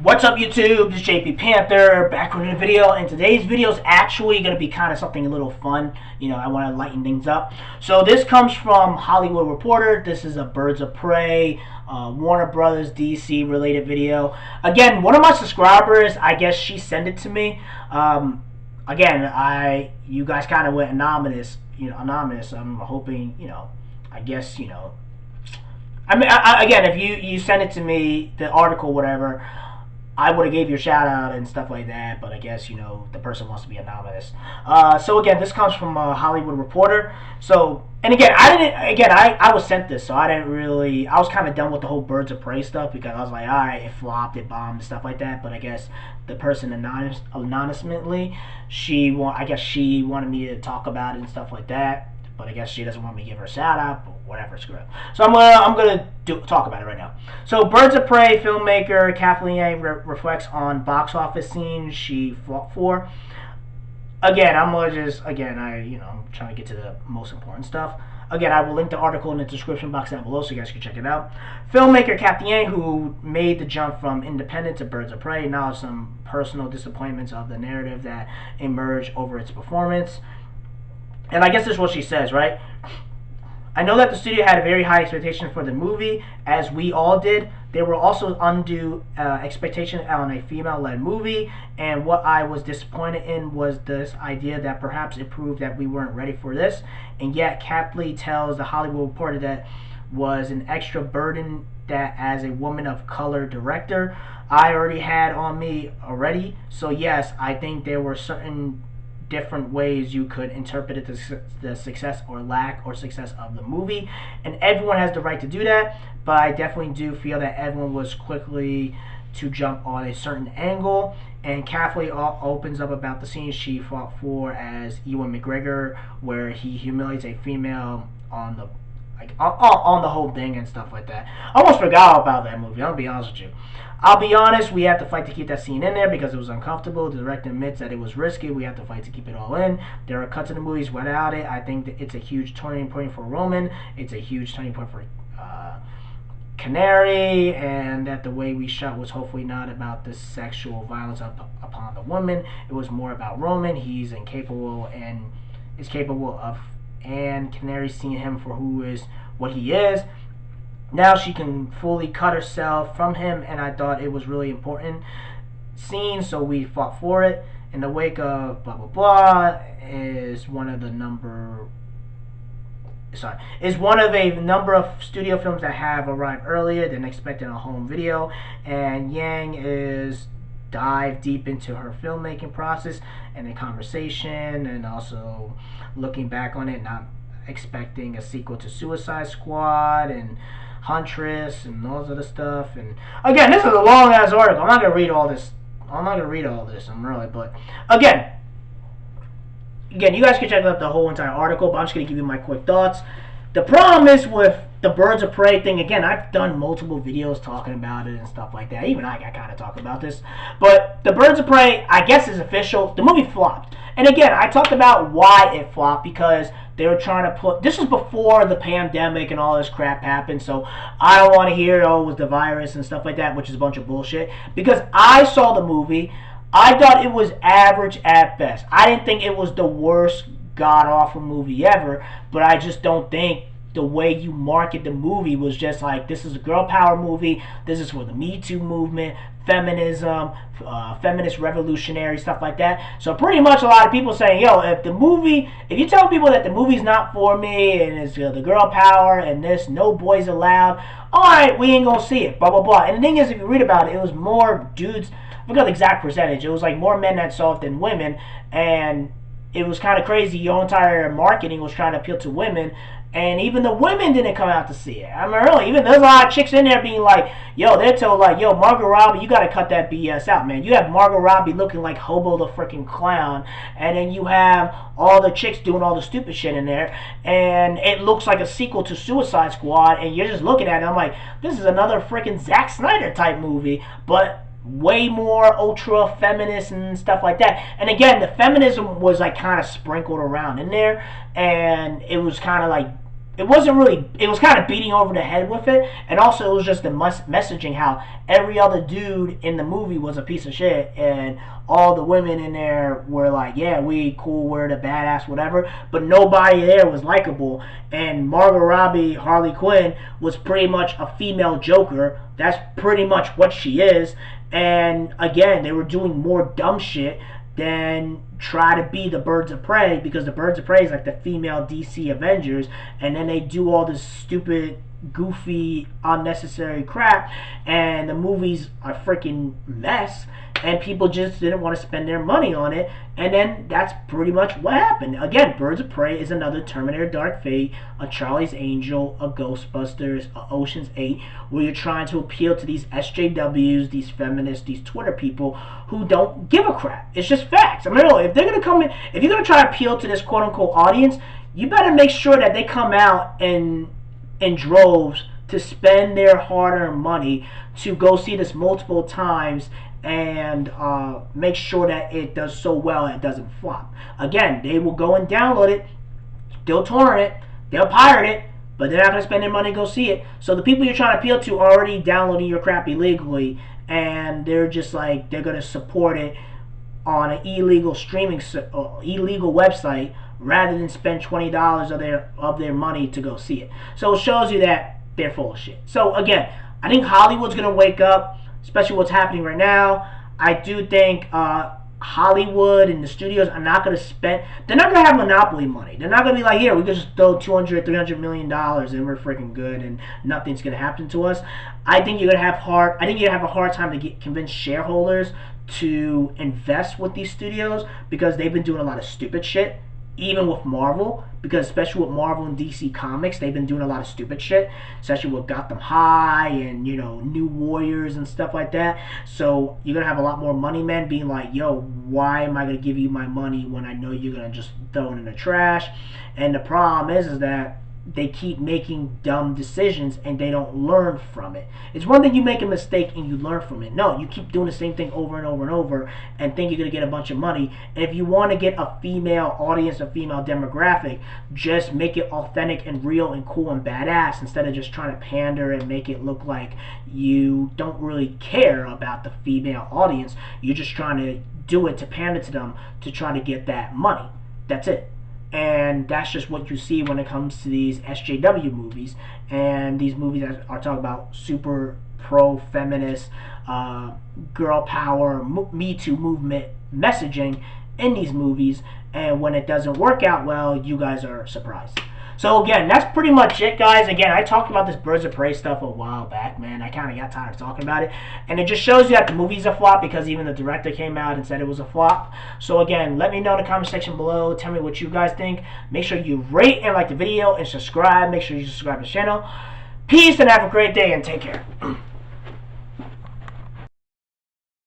What's up YouTube, this is JP Panther, back with a video, and today's video is actually going to be kind of something a little fun. I want to lighten things up. So this comes from Hollywood Reporter. This is a Birds of Prey, Warner Brothers, DC related video. Again, one of my subscribers, I guess she sent it to me. You guys kind of went anonymous, anonymous. I'm hoping, I guess, again, if you send it to me, the article, whatever, I would have gave you a shout out and stuff like that, but I guess the person wants to be anonymous. So again, this comes from a Hollywood Reporter. So, and again, I was sent this, so I didn't really. I was kind of done with the whole Birds of Prey stuff because I was like, all right, it flopped, it bombed, stuff like that. But I guess the person anonymously, I guess she wanted me to talk about it and stuff like that. But I guess she doesn't want me to give her a shout out, but whatever, screw it. So I'm gonna talk about it right now. So Birds of Prey filmmaker Kathleen Yang reflects on box office scenes she fought for. Again, I'm trying to get to the most important stuff. Again, I will link the article in the description box down below so you guys can check it out. Filmmaker Kathleen Yang, who made the jump from Independent to Birds of Prey, acknowledged some personal disappointments of the narrative that emerged over its performance. And I guess this is what she says, right? I know that the studio had a very high expectation for the movie, as we all did. There were also undue expectations on a female-led movie, and what I was disappointed in was this idea that perhaps it proved that we weren't ready for this. And yet, Kathleen tells the Hollywood Reporter that was an extra burden that as a woman of color director, I already had on me already. So yes, I think there were certain different ways you could interpret it, the success or lack or success of the movie, and everyone has the right to do that, but I definitely do feel that everyone was quickly to jump on a certain angle. And Kathleen opens up about the scene she fought for as Ewan McGregor, where he humiliates a female on the on the whole thing and stuff like that. I almost forgot about that movie, I'll be honest with you. I'll be honest, we have to fight to keep that scene in there because it was uncomfortable. The director admits that it was risky. We have to fight to keep it all in. There are cuts in the movies without it. I think that it's a huge turning point for Roman. It's a huge turning point for Canary, and that the way we shot was hopefully not about the sexual violence upon the woman. It was more about Roman. He's incapable and is capable of, and Canary seeing him for what he is. Now she can fully cut herself from him, and I thought it was really important scene, so we fought for it. In the wake of blah blah blah is one of a number of studio films that have arrived earlier than expected on home video, and Yang is dive deep into her filmmaking process and the conversation, and also looking back on it, not expecting a sequel to Suicide Squad and Huntress and all this other stuff. And again, this is a long ass article. I'm not gonna read all this. But again, you guys can check out the whole entire article, but I'm just gonna give you my quick thoughts. The problem is with the Birds of Prey thing, again, I've done multiple videos talking about it and stuff like that. Even I got kind of talk about this. But the Birds of Prey, I guess, is official. The movie flopped. And again, I talked about why it flopped because they were trying to put. This was before the pandemic and all this crap happened, so I don't want to hear, it was the virus and stuff like that, which is a bunch of bullshit. Because I saw the movie, I thought it was average at best. I didn't think it was the worst god awful movie ever, but I just don't think the way you market the movie was just like, this is a girl power movie, this is for the Me Too movement, feminism, feminist revolutionary stuff like that. So pretty much a lot of people saying, if you tell people that the movie's not for me and it's the girl power and this, no boys allowed, alright, we ain't gonna see it, blah blah blah. And the thing is, if you read about it, it was more dudes, I forgot the exact percentage, it was like more men that saw it than women, and it was kind of crazy. Your entire marketing was trying to appeal to women, and even the women didn't come out to see it. I mean, really, even there's a lot of chicks in there being like, they're told like, Margot Robbie, you gotta cut that BS out, man. You have Margot Robbie looking like Hobo the freaking clown, and then you have all the chicks doing all the stupid shit in there, and it looks like a sequel to Suicide Squad, and you're just looking at it, I'm like, this is another freaking Zack Snyder type movie, but way more ultra feminist and stuff like that. And again, the feminism was like kind of sprinkled around in there, and it was kind of like it wasn't really, it was kind of beating over the head with it, and also it was just the messaging how every other dude in the movie was a piece of shit, and all the women in there were like, yeah, we cool, we're the badass, whatever, but nobody there was likable, and Margot Robbie, Harley Quinn, was pretty much a female Joker. That's pretty much what she is, and again, they were doing more dumb shit than try to be the Birds of Prey, because the Birds of Prey is like the female DC Avengers, and then they do all this stupid, goofy, unnecessary crap, and the movies are freaking mess, and people just didn't want to spend their money on it, and then that's pretty much what happened. Again, Birds of Prey is another Terminator Dark Fate, a Charlie's Angel, a Ghostbusters, a Ocean's 8, where you're trying to appeal to these SJWs, these feminists, these Twitter people who don't give a crap. It's just facts. I mean, if they're going to come in, if you're going to try to appeal to this quote-unquote audience, you better make sure that they come out in droves to spend their hard-earned money to go see this multiple times and make sure that it does so well it doesn't flop. Again, they will go and download it, they'll torrent it, they'll pirate it, but they're not going to spend their money to go see it. So the people you're trying to appeal to are already downloading your crap illegally, and they're just like, they're going to support it on an illegal streaming, illegal website, rather than spend $20 of their money to go see it. So it shows you that they're full of shit. So again, I think Hollywood's going to wake up, especially what's happening right now. I do think Hollywood and the studios are not going to spend, they're not going to have monopoly money. They're not going to be like, here, we can just throw $200-300 million and we're freaking good and nothing's going to happen to us. I think you're going to have a hard time to convince shareholders to invest with these studios, because they've been doing a lot of stupid shit. Even with Marvel, because especially with Marvel and DC Comics, they've been doing a lot of stupid shit, especially with Gotham High and, New Warriors and stuff like that. So you're going to have a lot more money men being like, yo, why am I going to give you my money when I know you're going to just throw it in the trash? And the problem is that they keep making dumb decisions and they don't learn from it. It's one thing you make a mistake and you learn from it. No, you keep doing the same thing over and over and over and think you're going to get a bunch of money. And if you want to get a female audience, a female demographic, just make it authentic and real and cool and badass, instead of just trying to pander and make it look like you don't really care about the female audience. You're just trying to do it to pander to them to try to get that money. That's it. And that's just what you see when it comes to these SJW movies, and these movies that are talking about super pro-feminist, girl power, Me Too movement messaging in these movies, and when it doesn't work out well, you guys are surprised. So again, that's pretty much it, guys. Again, I talked about this Birds of Prey stuff a while back, man. I kind of got tired of talking about it. And it just shows you that the movie's a flop, because even the director came out and said it was a flop. So again, let me know in the comment section below. Tell me what you guys think. Make sure you rate and like the video and subscribe. Make sure you subscribe to the channel. Peace and have a great day and take care.